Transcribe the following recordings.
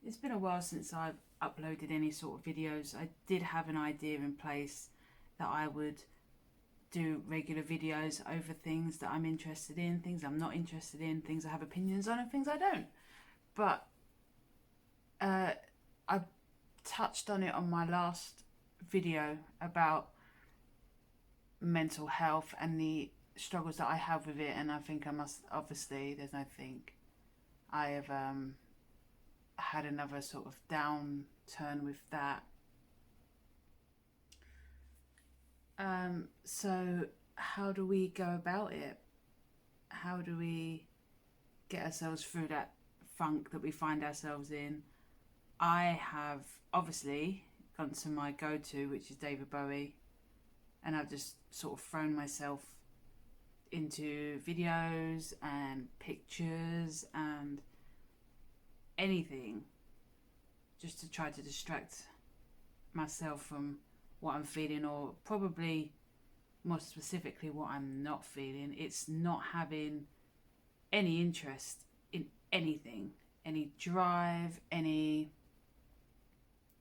It's been a while since I've uploaded any sort of videos. I did have an idea in place that I would do regular videos over things that I'm interested in, things I'm not interested in, things I have opinions on, and things I don't. But I touched on it on my last video about mental health and the struggles that I have with it, and I think I must, obviously, there's no think, I have had another sort of downturn with that. So how do we go about it? How do we get ourselves through that funk that we find ourselves in? I have obviously gone to my go-to, which is David Bowie, and I've just sort of thrown myself into videos and pictures and anything just to try to distract myself from what I'm feeling, or probably more specifically what I'm not feeling. It's not having any interest in anything, any drive, any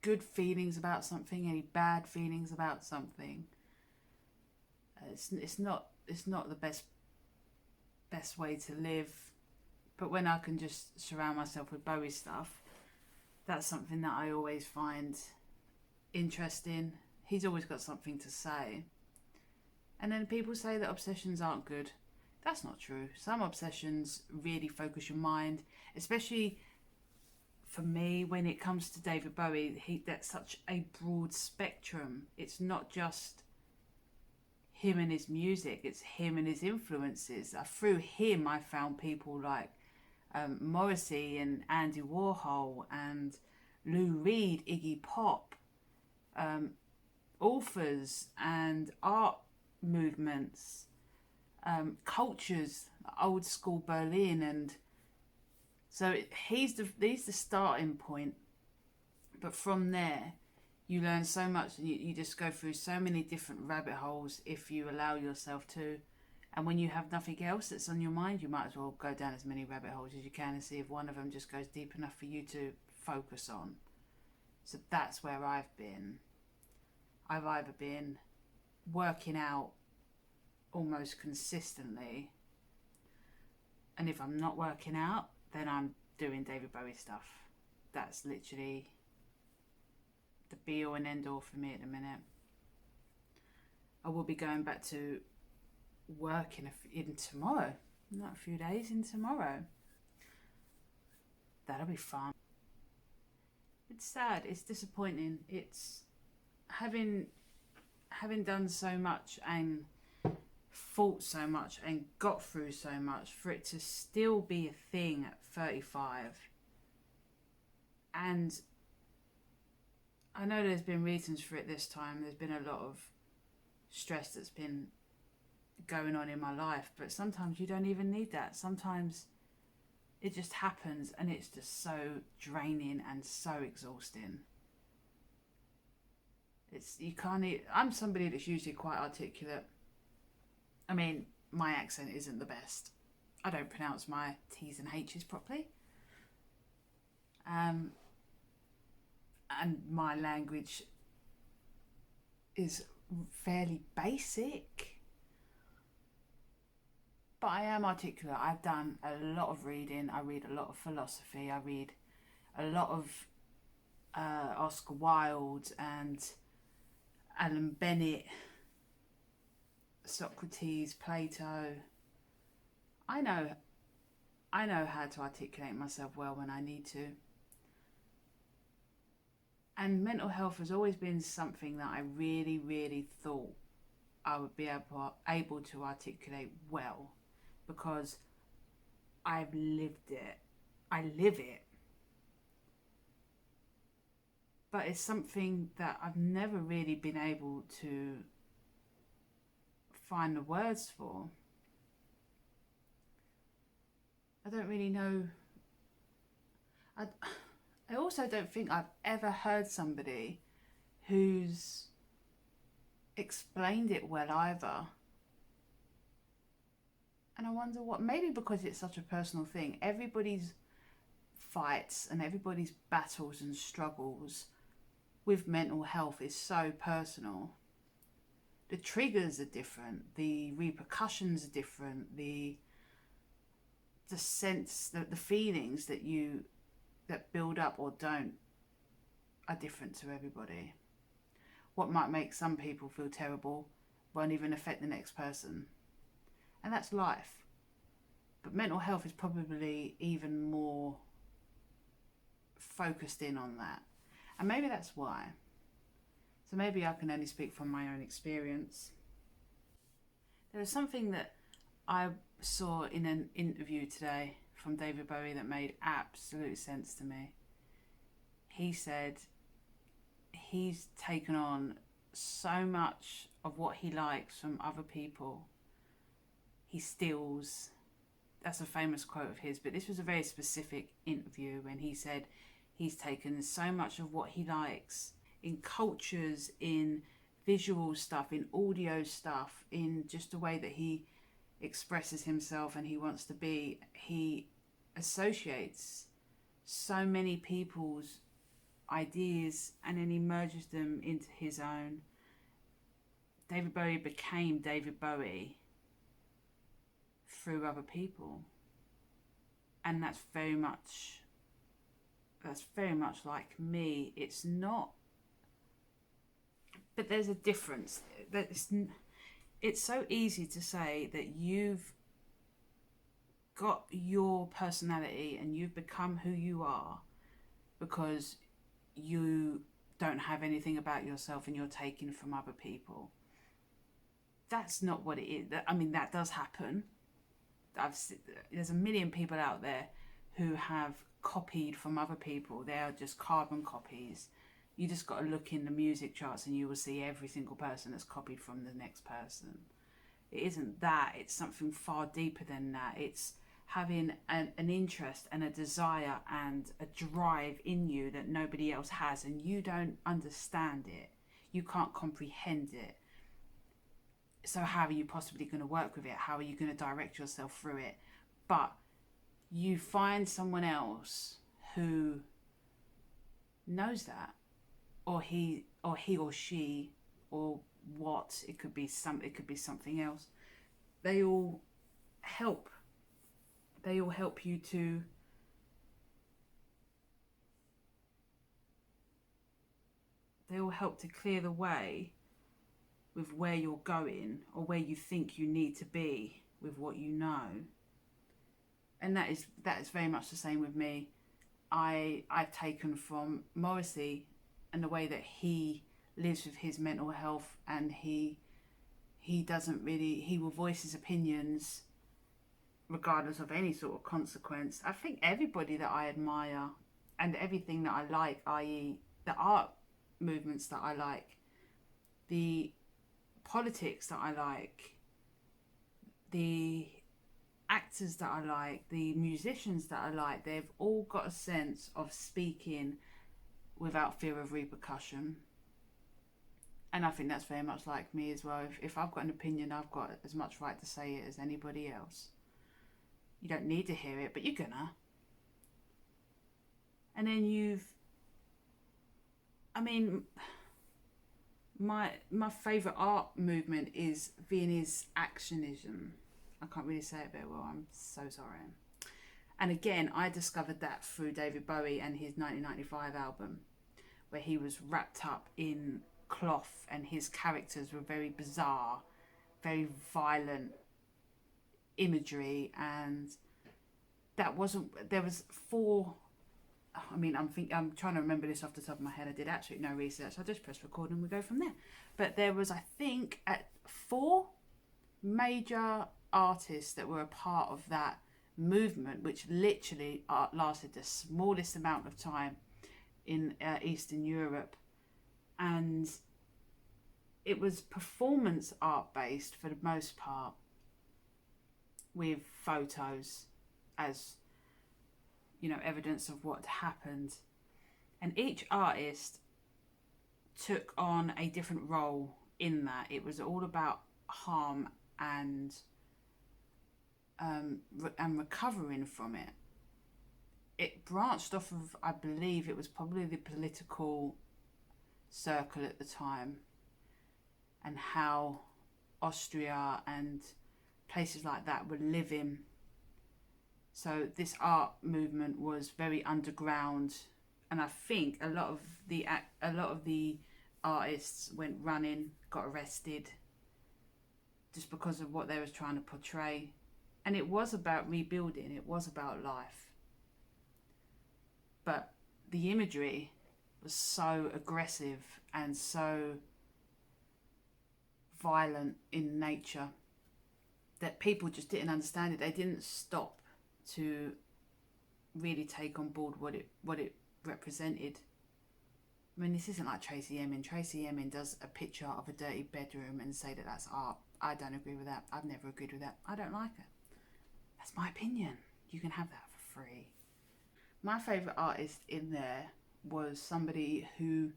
good feelings about something, any bad feelings about something. It's not the best way to live. But when I can just surround myself with Bowie stuff, that's something that I always find interesting. He's always got something to say. And then people say that obsessions aren't good. That's not true. Some obsessions really focus your mind, especially for me when it comes to David Bowie. That's such a broad spectrum. It's not just him and his music, it's him and his influences. Through him I found people like Morrissey and Andy Warhol and Lou Reed, Iggy Pop, authors and art movements, cultures, old school Berlin, and so he's the starting point. But from there, you learn so much, and you just go through so many different rabbit holes if you allow yourself to. And when you have nothing else that's on your mind, you might as well go down as many rabbit holes as you can and see if one of them just goes deep enough for you to focus on. So that's where I've been. I've either been working out almost consistently, and if I'm not working out, then I'm doing David Bowie stuff. That's literally the be all and end all for me at the minute. I will be going back to work in tomorrow, not a few days, in tomorrow. That'll be fun. It's sad, it's disappointing. It's having done so much and fought so much and got through so much, for it to still be a thing at 35. And I know there's been reasons for it this time. There's been a lot of stress that's been going on in my life, but sometimes you don't even need that. Sometimes it just happens and it's just so draining and so exhausting. I'm somebody that's usually quite articulate. I mean, my accent isn't the best. I don't pronounce my T's and H's properly. And my language is fairly basic. But I am articulate. I've done a lot of reading. I read a lot of philosophy. I read a lot of Oscar Wilde and Alan Bennett, Socrates, Plato. I know how to articulate myself well when I need to. And mental health has always been something that I really, really thought I would be able to articulate well, because I've lived it. I live it. But it's something that I've never really been able to find the words for. I don't really know. I also don't think I've ever heard somebody who's explained it well either. And I wonder what, maybe because it's such a personal thing, everybody's fights and everybody's battles and struggles with mental health is so personal. The triggers are different, the repercussions are different, the sense, the feelings that build up or don't are different to everybody. What might make some people feel terrible won't even affect the next person. And that's life. But mental health is probably even more focused in on that. And maybe that's why. So maybe I can only speak from my own experience. There was something that I saw in an interview today from David Bowie that made absolute sense to me. He said he's taken on so much of what he likes from other people. He steals. That's a famous quote of his, but this was a very specific interview when he said he's taken so much of what he likes in cultures, in visual stuff, in audio stuff, in just the way that he expresses himself and he wants to be. He associates so many people's ideas and then he merges them into his own. David Bowie became David Bowie through other people, and that's very much like me. It's not, but there's a difference. It's so easy to say that you've got your personality and you've become who you are because you don't have anything about yourself and you're taking from other people. That's not what it is. I mean, that does happen. There's a million people out there who have copied from other people. They are just carbon copies. You just got to look in the music charts and you will see every single person that's copied from the next person. It isn't that. It's something far deeper than that. It's having an interest and a desire and a drive in you that nobody else has, and you don't understand it. You can't comprehend it. So how are you possibly going to work with it? How are you going to direct yourself through it? But you find someone else who knows that, or he or she, or what, it could be something else. They all help you to clear the way with where you're going or where you think you need to be with what you know. And that is very much the same with me. I've taken from Morrissey and the way that he lives with his mental health, and he will voice his opinions regardless of any sort of consequence. I think everybody that I admire and everything that I like, i.e. the art movements that I like, the politics that I like, the actors that I like, the musicians that I like, they've all got a sense of speaking without fear of repercussion. And I think that's very much like me as well. If I've got an opinion, I've got as much right to say it as anybody else. You don't need to hear it, but you're gonna. And then my favourite art movement is Viennese actionism. I can't really say it very well, I'm so sorry. And again, I discovered that through David Bowie and his 1995 album, where he was wrapped up in cloth and his characters were very bizarre, very violent imagery, and there was 4. I'm trying to remember this off the top of my head. I did absolutely no research. I just press record and we go from there. But there was, I think, 4 major artists that were a part of that movement, which literally lasted the smallest amount of time in Eastern Europe. And it was performance art based for the most part, with photos as evidence of what happened. And each artist took on a different role in that. It was all about harm and recovering from it. it branched off of, I believe it was probably the political circle at the time, and how Austria and places like that were living. So this art movement was very underground, and I think a lot of the artists went running, got arrested, just because of what they was trying to portray. And it was about rebuilding, it was about life. But the imagery was so aggressive and so violent in nature that people just didn't understand it. They didn't stop to really take on board what it represented. I mean, this isn't like Tracy Emin. Tracy Emin does a picture of a dirty bedroom and say that that's art. I don't agree with that. I've never agreed with that. I don't like it. That's my opinion. You can have that for free. My favourite artist in there was somebody who,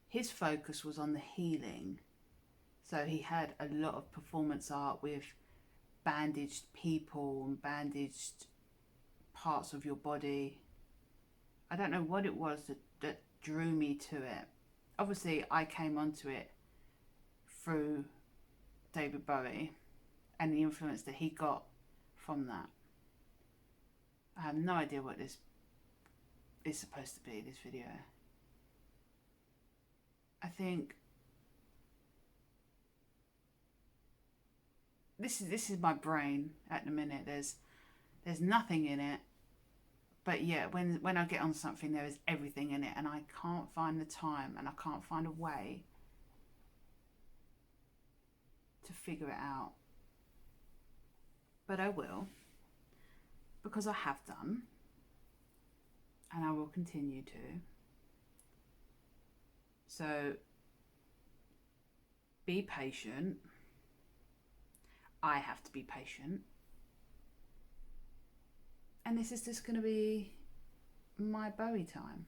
his focus was on the healing. So he had a lot of performance art with bandaged people and bandaged parts of your body. I don't know what it was that drew me to it. Obviously, I came onto it through David Bowie and the influence that he got from that. I have no idea what this is supposed to be, this video. I think this is my brain at the minute. There's nothing in it, but yeah, when I get on something, there is everything in it, and I can't find the time, and I can't find a way to figure it out. But I will, because I have done, and I will continue to. So be patient. I have to be patient. And this is just going to be my Bowie time.